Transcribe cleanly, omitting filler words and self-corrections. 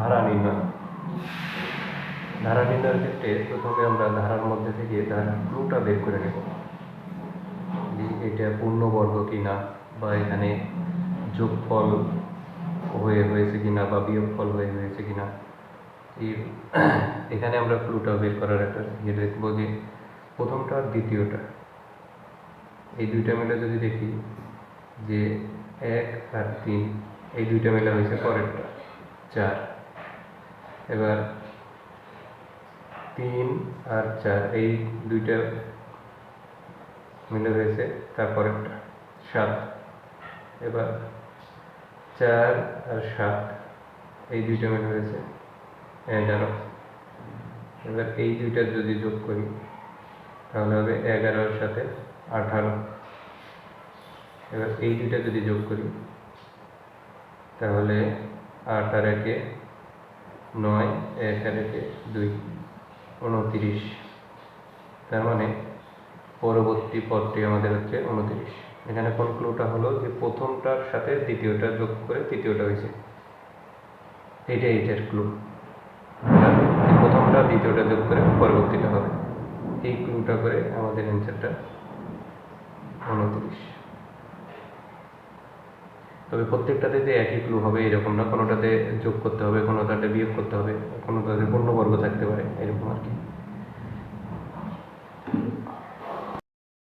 ধারা নির্ণয়। ধারা নির্ণয়ের ক্ষেত্রে প্রথমে আমরা ধারার মধ্যে থেকে ধারার ক্লুটা বের করে নেব, যে এটা পূর্ণবর্গ কিনা, বা এখানে যোগফল হয়েছে কিনা বা বিয়োগফল হয়েছে কিনা। এখানে আমরা ক্লুটা বের করার একটা ইয়ে দেখবো, যে প্রথমটা আর দ্বিতীয়টা এই দুইটা মিলে যদি দেখি যে 1 আর 3 এই দুইটা মিলে হয়েছে পরেরটা 4। এবার 3 আর 4 এই দুইটা মিলে হয়েছে তারপরেরটা 7। এবার 4 আর 7 এই দুইটা মিলে হয়েছে 11। এবার এই দুইটা যদি যোগ করি তাহলে হবে 11 এর সাথে 18। এবার এই দুইটা যদি যোগ করি তাহলে 8 আর 1 9, 1 আর 1 2, 29। তার মানে পরবর্তী পদটি আমাদের হচ্ছে 29। এখানে কোন ক্লুটা হলো যে প্রথমটার সাথে দ্বিতীয়টা যোগ করে তৃতীয়টা হয়েছে, এইটার ক্লু। প্রথমটা দ্বিতীয়টা যোগ করে পরবর্তীটা হবে, এই ক্লুটা করে আমাদের অ্যান্সারটা 29। তবে প্রত্যেকটাতে যে একই ক্লু হবে এরকম না, কোনোটাতে যোগ করতে হবে, কোনোটাতে বিয়োগ করতে হবে, কোনোটাতে পূর্ণবর্গ থাকতে পারে, এরকম আর কি।